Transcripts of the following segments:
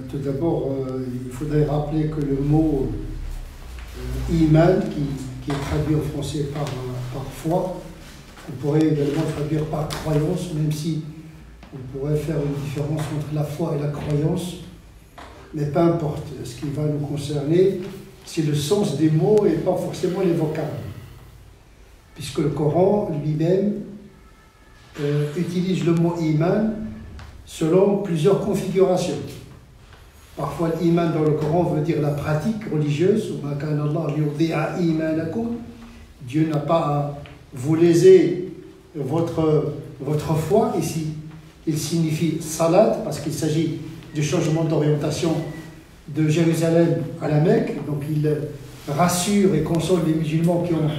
Tout d'abord, il faudrait rappeler que le mot iman, qui est traduit en français par foi, on pourrait également traduire par croyance, même si on pourrait faire une différence entre la foi et la croyance, mais peu importe. Ce qui va nous concerner, c'est le sens des mots et pas forcément les vocables. Puisque le Coran lui-même utilise le mot iman selon plusieurs configurations. Parfois, l'iman dans le Coran veut dire la pratique religieuse. Dieu n'a pas à vous léser votre foi. Ici, il signifie salat, parce qu'il s'agit du changement d'orientation de Jérusalem à la Mecque. Donc, il rassure et console les musulmans qui ont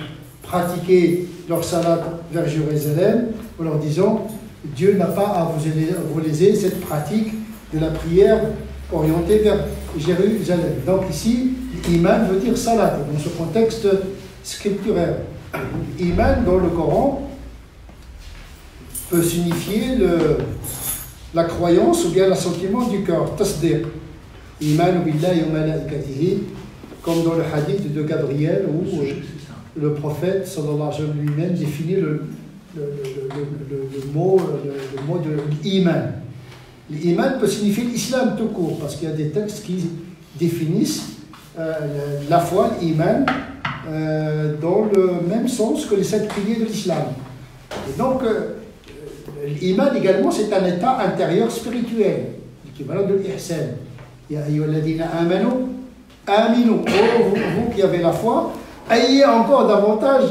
pratiqué leur salat vers Jérusalem en leur disant Dieu n'a pas à vous léser cette pratique de la prière orientée vers Jérusalem. Donc ici, iman veut dire salat dans ce contexte scripturaire. Iman dans le Coran peut signifier la croyance ou bien l'assentiment du cœur, tasdiq. Iman billahi wa malaikatihi, comme dans le hadith de Gabriel où le prophète sallallahu alayhi wa sallam lui-même définit le mot de l'iman. L'iman peut signifier l'islam tout court, parce qu'il y a des textes qui définissent la foi, l'iman, dans le même sens que les 7 piliers de l'islam. Et donc, l'iman également, c'est un état intérieur spirituel, l'équivalent de l'ihsan. Ya ayyuhalladhina amanu, aminu. Oh, vous qui avez la foi, ayez encore davantage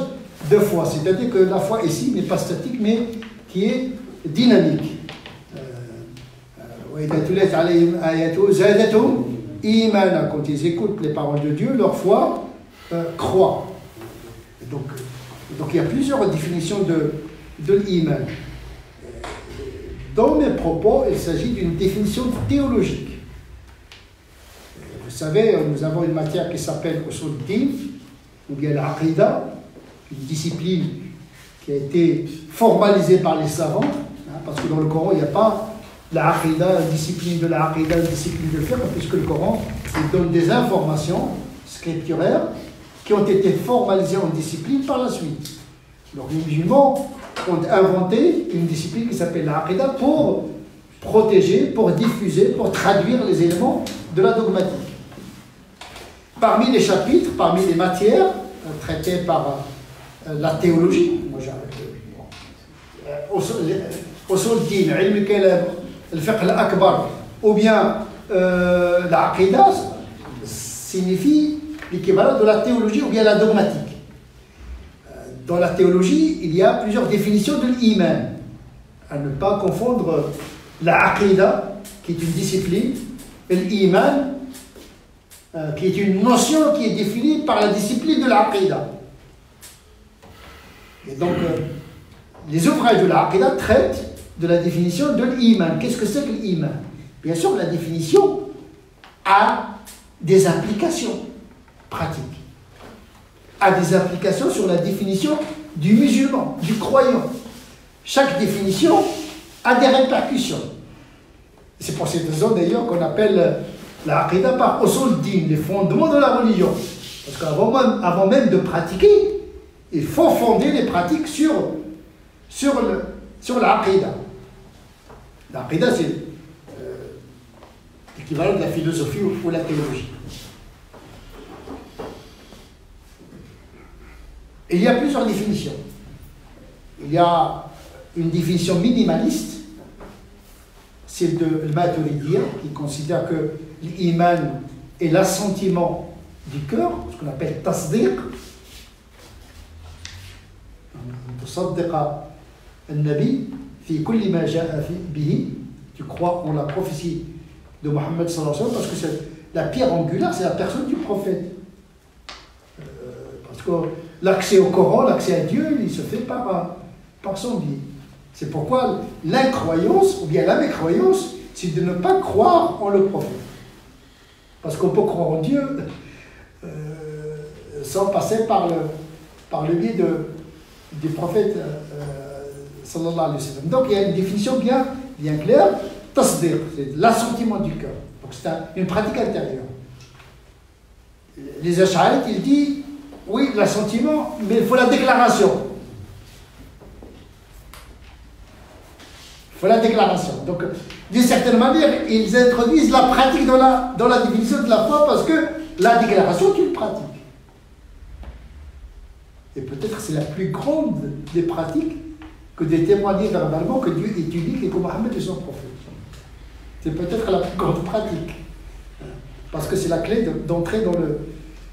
de foi. C'est-à-dire que la foi ici n'est pas statique, mais qui est dynamique. Quand ils écoutent les paroles de Dieu, leur foi croît. Donc il y a plusieurs définitions de l'iman. Dans mes propos, il s'agit d'une définition théologique. Vous savez, nous avons une matière qui s'appelle Usul Din, ou bien l'Aqida, une discipline qui a été formalisée par les savants, parce que dans le Coran, il n'y a pas l'Aqida, la discipline de l'Aqida, la discipline de fiqh, puisque le Coran il donne des informations scripturaires qui ont été formalisées en discipline par la suite. Donc les musulmans ont inventé une discipline qui s'appelle l'Aqida pour protéger, pour diffuser, pour traduire les éléments de la dogmatique. Parmi les chapitres, parmi les matières traitées par la théologie, usul din, ilm al-kalam, al-fiqh al-akbar, ou bien l'aqida, signifie l'équivalent de la théologie ou bien la dogmatique. Dans la théologie, il y a plusieurs définitions de l'iman. À ne pas confondre l'aqida, qui est une discipline, et l'iman, qui est une notion qui est définie par la discipline de l'aqida. Et donc, les ouvrages de l'aqida traitent de la définition de l'iman. Qu'est-ce que c'est que l'iman? Bien sûr, la définition a des implications pratiques, a des implications sur la définition du musulman, du croyant. Chaque définition a des répercussions. C'est pour cette raison d'ailleurs qu'on appelle l'aqida par usul din, les fondements de la religion. Parce qu'avant même de pratiquer, il faut fonder les pratiques sur l'aqida. L'aqida, c'est l'équivalent de la philosophie ou la théologie. Il y a plusieurs définitions. Il y a une définition minimaliste, celle de Al-Maturidiyya, qui considère que l'iman est l'assentiment du cœur, ce qu'on appelle tasdiq. Tusaddiqa al-Nabi fi kulli ma ja'a bihi. Tu crois en la prophétie de Mohammed sallallahu alayhi wa sallam, parce que c'est la pierre angulaire, c'est la personne du prophète. Parce que l'accès au Coran, l'accès à Dieu, il se fait par son biais. C'est pourquoi l'incroyance, ou bien la mécroyance, c'est de ne pas croire en le prophète. Parce qu'on peut croire en Dieu sans passer par le biais du prophète sallallahu alayhi wa sallam. Donc il y a une définition bien claire tasdiq, c'est l'assentiment du cœur. Donc c'est une pratique intérieure. Les Ash'arites, ils disent, oui, l'assentiment, mais il faut la déclaration. Il faut la déclaration. Donc, d'une certaine manière, ils introduisent la pratique dans la définition de la foi parce que la déclaration est une pratique. Et peut-être c'est la plus grande des pratiques que de témoigner verbalement que Dieu est unique et que Mohammed est son prophète. C'est peut-être la plus grande pratique. Parce que c'est la clé d'entrer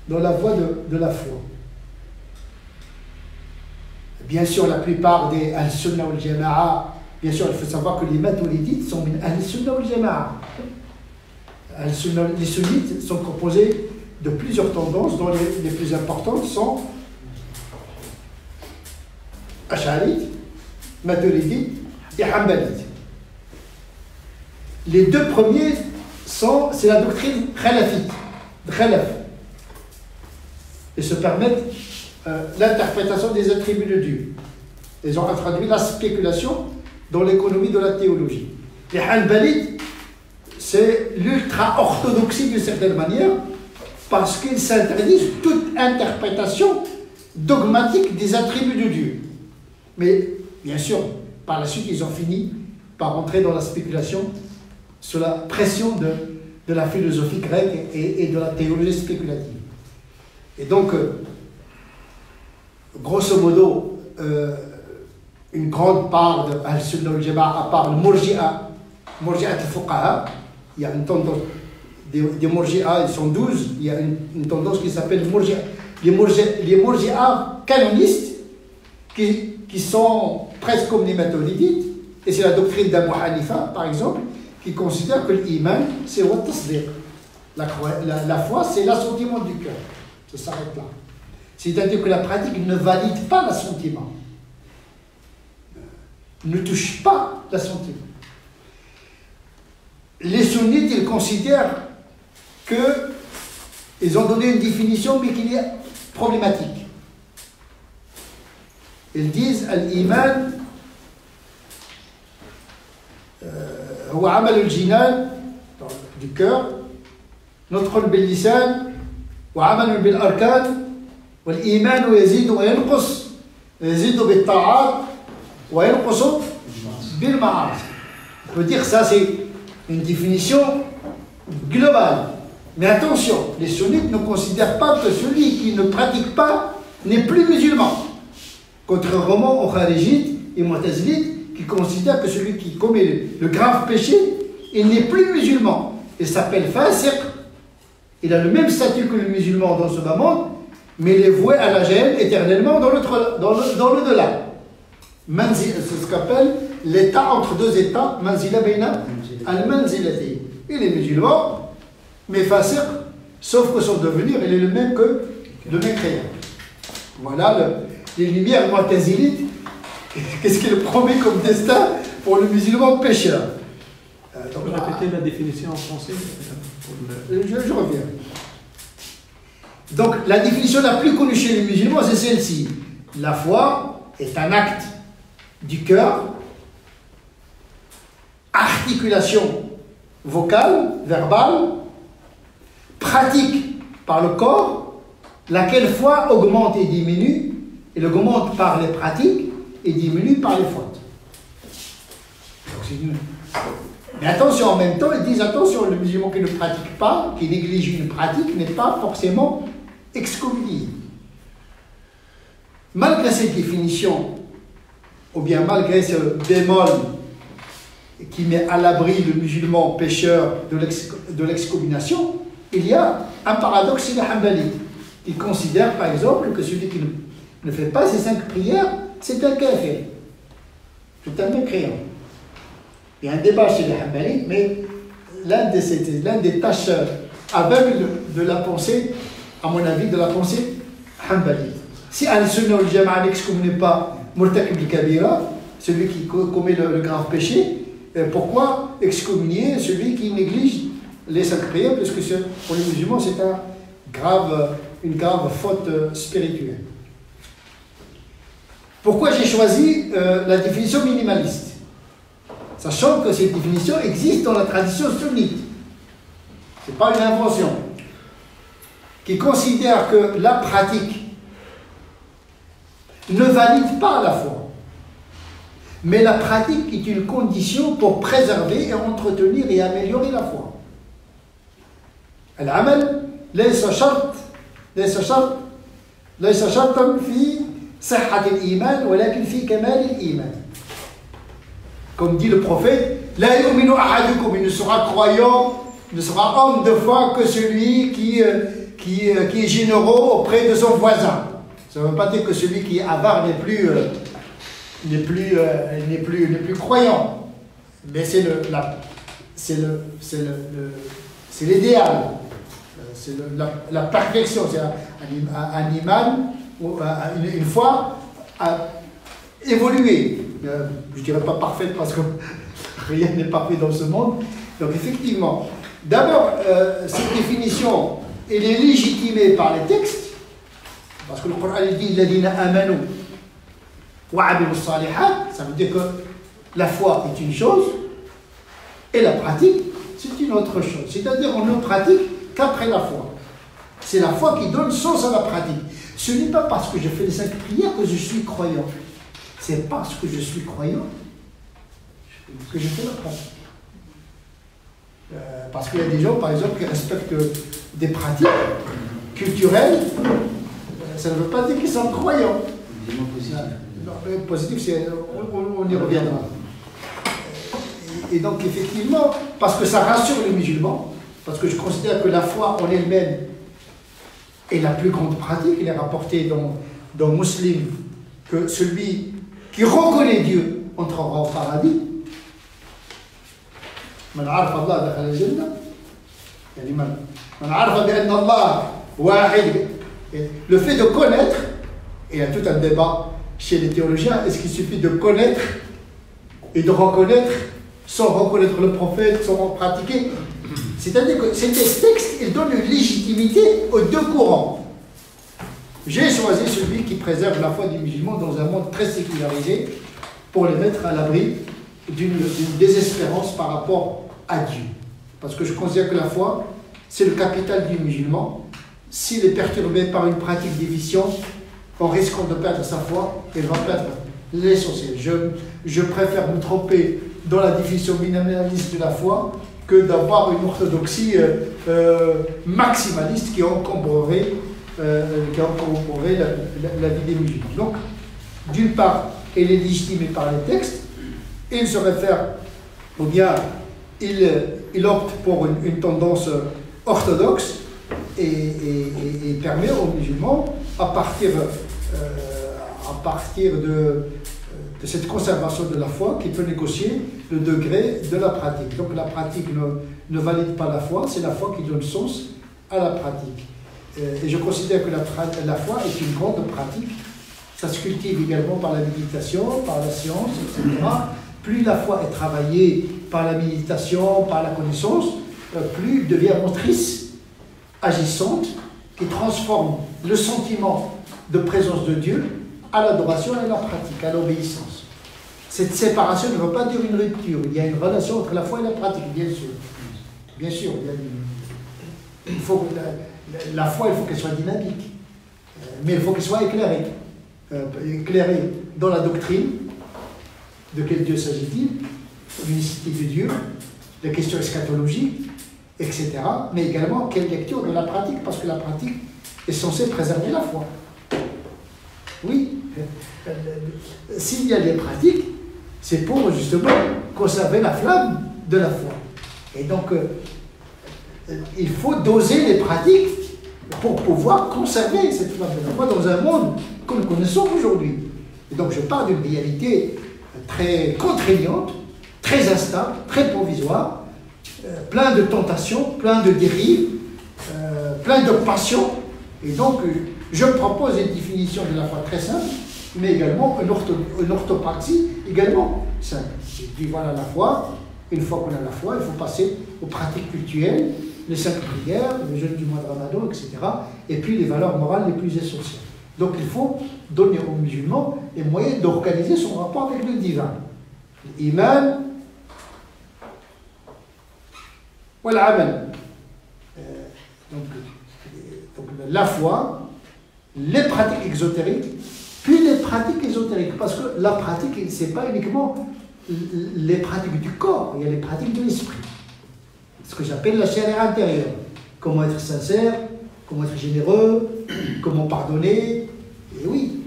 dans la voie de la foi. Bien sûr, la plupart des Al-Sunnah wal-Jama'a, bien sûr, il faut savoir que les Maturidites sont Al-Sunnah wal-Jama'a. Les sunnites sont composés de plusieurs tendances, dont les plus importantes sont Ash'arites, Maturidites et Hanbalites. Les deux premiers c'est la doctrine khalafite, khalaf. Ils se permettent l'interprétation des attributs de Dieu. Ils ont introduit la spéculation dans l'économie de la théologie. Les Hanbalites, c'est l'ultra-orthodoxie d'une certaine manière, parce qu'ils s'interdisent toute interprétation dogmatique des attributs de Dieu. Mais, bien sûr, par la suite, ils ont fini par entrer dans la spéculation sous la pression de la philosophie grecque et de la théologie spéculative. Et donc, grosso modo, une grande part de Al-Sunnah wal-Jama'a, à part le Murji'a al-Fuqaha, il y a une tendance, des Murji'a, ils sont 12, il y a une tendance qui s'appelle les Murji'a canonistes, qui sont presque comme les Maturidites, et c'est la doctrine d'Abu Hanifa, par exemple, qui considère que l'iman, c'est wa tasdiq. La foi, c'est l'assentiment du cœur. Ça s'arrête là. C'est-à-dire que la pratique ne valide pas l'assentiment. Ne touche pas l'assentiment. Les sunnites, ils considèrent qu'ils ont donné une définition, mais qui est problématique. Ils disent al-iman هو عمل الجنان du cœur نطق باللسان وعمل بالأركان والإيمان يزيد وينقص يزيد بالطاعات وينقص بالمعاصي. On peut dire ça, c'est une définition globale. Mais attention, les sunnites ne considèrent pas que celui qui ne pratique pas n'est plus musulman. Contrairement aux kharijites et mu'tazilites qui considèrent que celui qui commet le grave péché, il n'est plus musulman. Il s'appelle fasiq. Il a le même statut que le musulman dans ce moment, mais il est voué à la gêne éternellement dans l'au-delà. C'est ce qu'on appelle l'état entre deux états, manzila bayna al-manzilati. Il est musulman, mais fasiq, sauf que son devenir, il est le même que le mécréant. Voilà les lumières mu'tazilites. Qu'est-ce qu'il promet comme destin pour le musulman pécheur? Donc, répétez la définition en français. Je reviens. Donc, la définition la plus connue chez les musulmans, c'est celle-ci. La foi est un acte du cœur, articulation vocale, verbale, pratique par le corps, laquelle foi augmente et diminue, et augmente par les pratiques et diminue par les fautes. Mais attention, en même temps, ils disent attention, le musulman qui ne pratique pas, qui néglige une pratique, n'est pas forcément excommunié. Malgré cette définition, ou bien malgré ce bémol qui met à l'abri le musulman pécheur de l'excommunication, il y a un paradoxe chez les Hanbalites. Ils considèrent par exemple que celui qui ne fait pas ces 5 prières, c'est un kafir. C'est un mécréant. Il y a un débat chez les Hanbalites, mais l'un des tâches aveugles de la pensée, à mon avis, de la pensée Hanbalite. Si Al-Sunnah wal-Jama'a n'excommunie pas Murtakib al-Kabira, celui qui commet le grave péché, pourquoi excommunier celui qui néglige les 5 prières, puisque pour les musulmans, c'est une grave faute spirituelle. Pourquoi j'ai choisi la définition minimaliste? Sachant que cette définition existe dans la tradition sunnite. Ce n'est pas une invention. Qui considère que la pratique ne valide pas la foi. Mais la pratique est une condition pour préserver et entretenir et améliorer la foi. العمل ليس شرطا في صحة الإيمان ولكن في كمال الإيمان. Comme dit le prophète, لا يؤمن أحدكم, il ne sera croyant, il ne sera homme de foi que celui qui est généreux auprès de son voisin. Ça ne veut pas dire que celui qui est avare n'est plus croyant, mais c'est l'idéal, c'est la perfection. C'est un iman, une foi évoluée. Je ne dirais pas parfaite parce que rien n'est parfait dans ce monde. Donc effectivement, d'abord, cette définition, elle est légitimée par les textes, parce que le Coran dit « Ladina amanu wa abilu salihat », ça veut dire que la foi est une chose et la pratique, c'est une autre chose. C'est-à-dire qu'on ne pratique qu'après la foi. C'est la foi qui donne sens à la pratique. Ce n'est pas parce que je fais les 5 prières que je suis croyant. C'est parce que je suis croyant que je fais la pratique. Parce qu'il y a des gens, par exemple, qui respectent des pratiques culturelles. Ça ne veut pas dire qu'ils sont croyants. Positif, on y reviendra. Et donc, effectivement, parce que ça rassure les musulmans, parce que je considère que la foi en elle-même est la plus grande pratique. Il est rapporté dans Muslim que celui qui reconnaît Dieu entrera au paradis. من عرف الله دخل الجنة يعني من عرف بأن الله واحد. Le fait de connaître, et il y a tout un débat chez les théologiens, est-ce qu'il suffit de connaître et de reconnaître sans reconnaître le prophète, sans pratiquer? C'est-à-dire que ces textes, ils donnent une légitimité aux deux courants. J'ai choisi celui qui préserve la foi des musulmans dans un monde très sécularisé pour les mettre à l'abri d'une désespérance par rapport à Dieu. Parce que je considère que la foi, c'est le capital du musulman. S'il est perturbé par une pratique déficiente, en risquant de perdre sa foi, il va perdre l'essentiel. Je préfère me tromper dans la définition minimaliste de la foi que d'avoir une orthodoxie maximaliste qui encombrerait la vie des musulmans. Donc, d'une part, elle est légitimée par les textes, il se réfère, ou bien il opte pour une tendance orthodoxe et permet aux musulmans, à partir de cette conservation de la foi, qui peut négocier le degré de la pratique. Donc la pratique ne valide pas la foi, c'est la foi qui donne sens à la pratique. Et je considère que la foi est une grande pratique. Ça se cultive également par la méditation, par la science, etc. Plus la foi est travaillée par la méditation, par la connaissance, plus elle devient motrice, agissante, qui transforme le sentiment de présence de Dieu à l'adoration et à la pratique, à l'obéissance. Cette séparation ne veut pas dire une rupture. Il y a une relation entre la foi et la pratique, bien sûr. Bien sûr, il faut la foi, il faut qu'elle soit dynamique, mais il faut qu'elle soit éclairée. Éclairée dans la doctrine, de quel Dieu s'agit-il, l'unicité de Dieu, les questions eschatologiques, etc. Mais également, quelle lecture de la pratique, parce que la pratique est censée préserver la foi. Oui, s'il y a des pratiques, c'est pour justement conserver la flamme de la foi. Et donc, il faut doser les pratiques pour pouvoir conserver cette flamme de la foi dans un monde que nous connaissons aujourd'hui. Et donc, je parle d'une réalité très contraignante, très instable, très provisoire, plein de tentations, plein de dérives, plein de passions. Et donc, je propose une définition de la foi très simple, mais également une orthopraxie également simple. Je dis voilà la foi, une fois qu'on a la foi, il faut passer aux pratiques cultuelles, les 5 prières, le jeûne du mois de Ramadan, etc. Et puis les valeurs morales les plus essentielles. Donc il faut donner aux musulmans les moyens d'organiser son rapport avec le divin. L'iman, والعمل. Donc la foi, les pratiques exotériques, puis les pratiques ésotériques. Parce que la pratique, ce n'est pas uniquement les pratiques du corps, il y a les pratiques de l'esprit. Ce que j'appelle la chair intérieure. Comment être sincère, comment être généreux, comment pardonner. Et oui,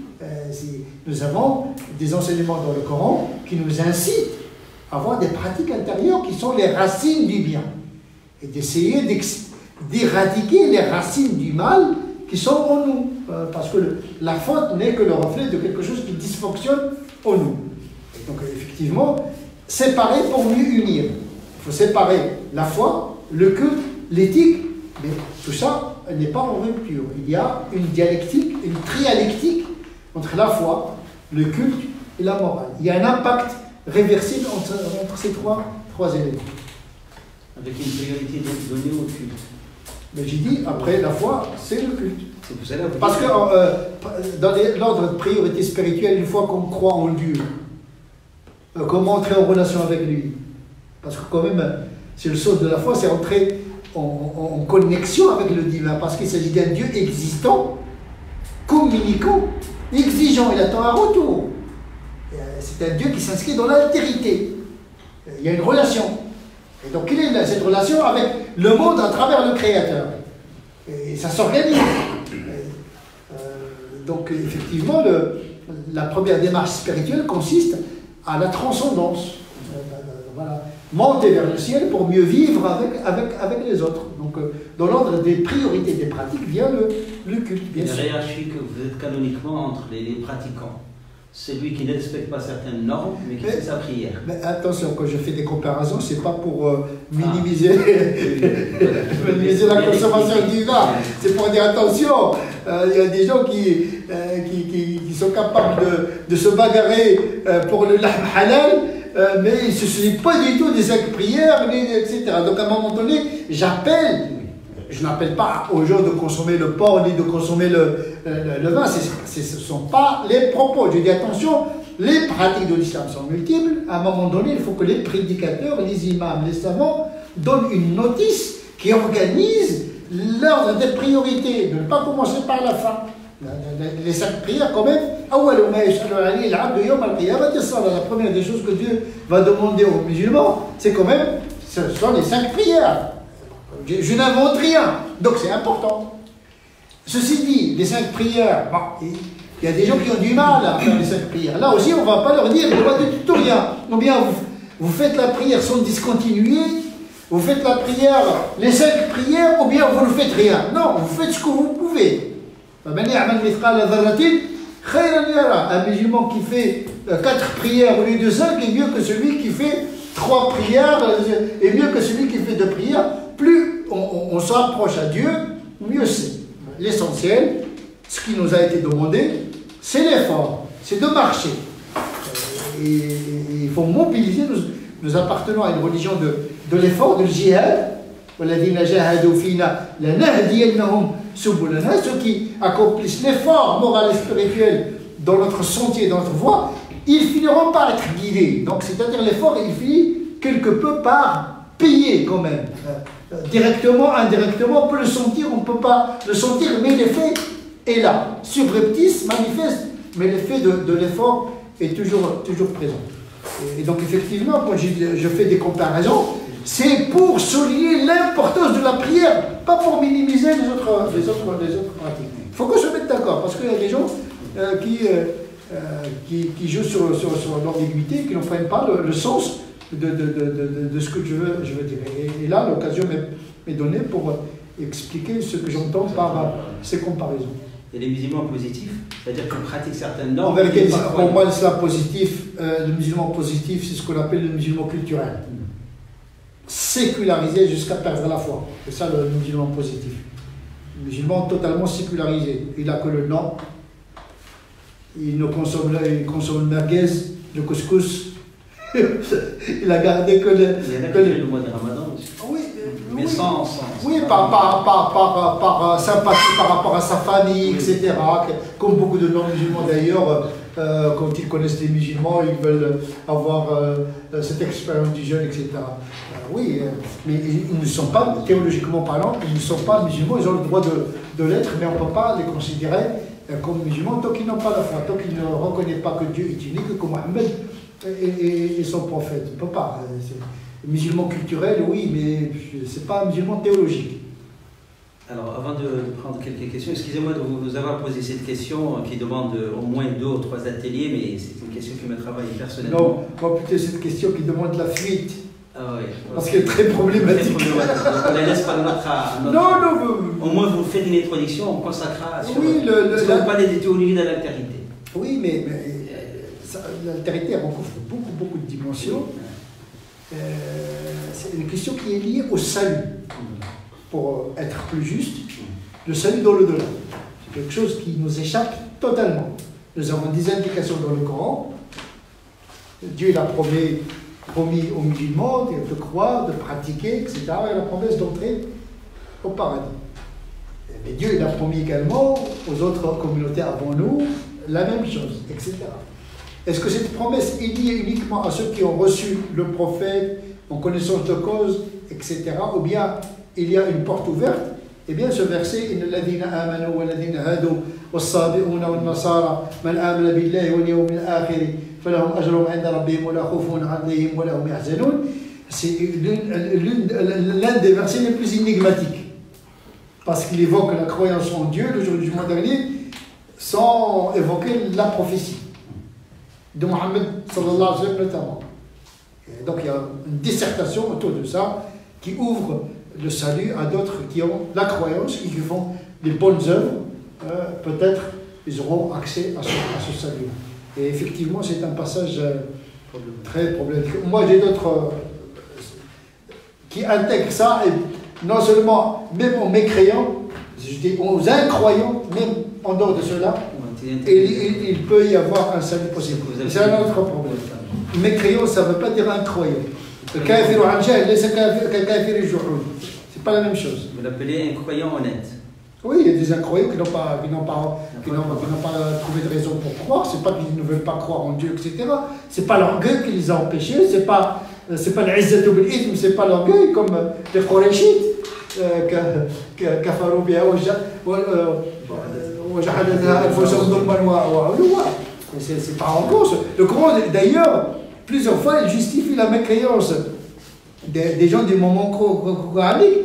nous avons des enseignements dans le Coran qui nous incitent à avoir des pratiques intérieures qui sont les racines du bien. Et d'essayer d'éradiquer les racines du mal qui sont en nous. Parce que la faute n'est que le reflet de quelque chose qui dysfonctionne en nous. Et donc effectivement, séparer pour mieux unir. Il faut séparer la foi, le culte, l'éthique, mais tout ça n'est pas en rupture. Il y a une dialectique, une trialectique entre la foi, le culte et la morale. Il y a un impact réversible entre ces trois éléments. Avec une priorité donnée au culte. Mais j'ai dit, après la foi, c'est le culte. C'est pour ça là, parce que dans l'ordre de priorité spirituelle, une fois qu'on croit en Dieu, comment entrer en relation avec lui? Parce que quand même, c'est le saut de la foi, c'est entrer en connexion avec le divin, parce qu'il s'agit d'un Dieu existant, communicant, exigeant, il attend un retour. C'est un Dieu qui s'inscrit dans l'altérité. Il y a une relation. Et donc, quelle est cette relation avec le monde à travers le Créateur? Et ça s'organise. Donc, effectivement, la première démarche spirituelle consiste à la transcendance. Voilà. Monter vers le ciel pour mieux vivre avec les autres. Donc, dans l'ordre des priorités des pratiques vient le culte, bien sûr. La hiérarchie que vous êtes canoniquement entre les pratiquants. Celui qui ne respecte pas certaines normes, mais qui fait sa prière. Mais attention, quand je fais des comparaisons, ce n'est pas pour minimiser, minimiser la consommation du vin. C'est pour dire attention, il y a des gens qui sont capables de se bagarrer pour le lahm halal, mais ce n'est pas du tout des 5 prières, etc. Donc à un moment donné, je n'appelle pas aux gens de consommer le porc ni de consommer le vin, ce ne sont pas les propos. Je dis attention, les pratiques de l'islam sont multiples. À un moment donné, il faut que les prédicateurs, les imams, les savants donnent une notice qui organise l'ordre des priorités, de ne pas commencer par la fin. Les 5 prières, quand même, la première des choses que Dieu va demander aux musulmans, c'est quand même, ce sont les 5 prières. Je n'invente rien, donc c'est important. Ceci dit, les 5 prières, bon, il y a des gens qui ont du mal à faire les 5 prières. Là aussi, on ne va pas leur dire, loi de tutoriel. Ou bien vous faites la prière sans discontinuer, vous faites la prière, les 5 prières, ou bien vous ne faites rien. Non, vous faites ce que vous pouvez. Un musulman qui fait 4 prières au lieu de 5 est mieux que celui qui fait 3 prières, est mieux que celui qui fait 2 prières. Plus on s'approche à Dieu, mieux c'est. L'essentiel, ce qui nous a été demandé, c'est l'effort, c'est de marcher. Et il faut mobiliser, nous appartenons à une religion de l'effort, de djihad. Ceux qui accomplissent l'effort moral et spirituel dans notre sentier, dans notre voie, ils finiront par être guidés. Donc, c'est-à-dire l'effort, il finit quelque peu par payer quand même. Directement, indirectement, on peut le sentir, on ne peut pas le sentir, mais l'effet est là. Subreptice, manifeste, mais l'effet de l'effort est toujours présent. Et donc, effectivement, quand je fais des comparaisons, c'est pour souligner l'importance de la prière, pas pour minimiser les autres pratiques. Il faut qu'on se mette d'accord, parce qu'il y a des gens qui jouent sur l'ambiguïté, qui ne prennent pas le sens de ce que je veux dire. Et là, l'occasion m'est donnée pour expliquer ce que j'entends par ces comparaisons. Et les musulmans positifs, c'est-à-dire qu'on pratique certaines normes. Pour moi, l'islam positif, le musulman positif, c'est ce qu'on appelle le musulman culturel. Sécularisé jusqu'à perdre la foi. C'est ça le musulman positif. Le musulman totalement sécularisé. Il n'a que le nom. Il consomme le merguez, le couscous. Il a gardé que le... Il y en a qui le mois de Ramadan aussi. Oui, mais sans... Oui, par sympathie par rapport à sa famille, etc. Comme beaucoup de non-musulmans d'ailleurs, quand ils connaissent les musulmans, ils veulent avoir cette expérience du jeûne, etc. Oui, mais ils ne sont pas, théologiquement parlant, ils ne sont pas musulmans, ils ont le droit de l'être, mais on ne peut pas les considérer comme musulmans tant qu'ils n'ont pas la foi, tant qu'ils ne reconnaissent pas que Dieu est unique, que Mohammed est son prophète. On ne peut pas. Musulman culturel, oui, mais ce n'est pas un musulman théologique. Alors, avant de prendre quelques questions, excusez-moi de vous avoir posé cette question qui demande au moins 2 ou 3 ateliers, mais c'est une question qui me travaille personnellement. Non, moi plutôt cette question qui demande la fuite. Ah oui. Parce qu'elle est très problématique. Donc, on la laisse pas à notre... Non. Au moins, vous faites une introduction, on consacrera sur... Oui, parce qu'on parle des théologies de l'altérité. Oui, mais l'altérité recouvre beaucoup de dimensions. C'est une question qui est liée au salut. Pour être plus juste, le salut dans le delà. C'est quelque chose qui nous échappe totalement. Nous avons des indications dans le Coran. Dieu l'a promis aux musulmans de croire, de pratiquer, etc. Et la promesse d'entrer au paradis. Mais Dieu l'a promis également aux autres communautés avant nous, la même chose, etc. Est-ce que cette promesse est liée uniquement à ceux qui ont reçu le prophète en connaissance de cause, etc. Ou bien il y a une porte ouverte? Eh bien, ce verset, إن الذين آمنوا والذين هادوا والصابئون والنصارى من آمن بالله واليوم الآخر فلهم أجرهم عند ربهم ولا خوف عليهم ولا هم يحزنون. C'est l'un des versets les plus énigmatiques parce qu'il évoque la croyance en Dieu, le jour du jugement dernier, sans évoquer la prophétie de Mohammed sallallahu alayhi wa sallam notamment. Et donc il y a une dissertation autour de ça qui ouvre le salut à d'autres qui ont la croyance et qui font des bonnes œuvres. Peut-être ils auront accès à ce salut. Et effectivement, c'est un passage très problématique. Moi, j'ai d'autres qui intègrent ça, et non seulement, même aux mécréants, je dis aux incroyants, même en dehors de cela, il peut y avoir un salut possible. C'est un autre problème. Mécréant, ça ne veut pas dire incroyant. Le kafir ou anjal, c'est kafir et jouhoud. C'est pas la même chose. Vous l'appelez incroyant honnête. Oui, il y a des incroyants qui n'ont pas trouvé de raison pour croire. C'est pas qu'ils ne veulent pas croire en Dieu, etc. C'est pas l'orgueil qui les a empêchés. C'est pas l'izzatu bil ithme, c'est pas l'orgueil comme les Qurayshites kafarou biha wa jahadaha anfusahum dhulman wa 'uluwa. C'est pas en cause. Le Coran, d'ailleurs, plusieurs fois, il justifie la mécréance des gens du moment coranique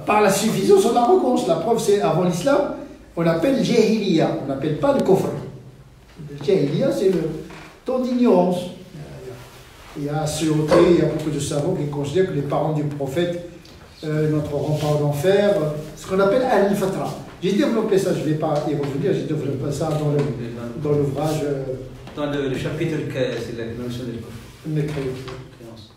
par la suffisance de l'arrogance. La preuve, c'est avant l'islam, on appelle jahiliya, on n'appelle pas le kufr. Le jahiliya, c'est le temps d'ignorance. Il y a Suyuti, il y a beaucoup de savants qui considèrent que les parents du prophète n'entreront pas en enfer, ce qu'on appelle al-fatra. J'ai développé ça, je ne vais pas y revenir, j'ai développé ça dans l'ouvrage. Dans le chapitre, c'est la notion de mécréance.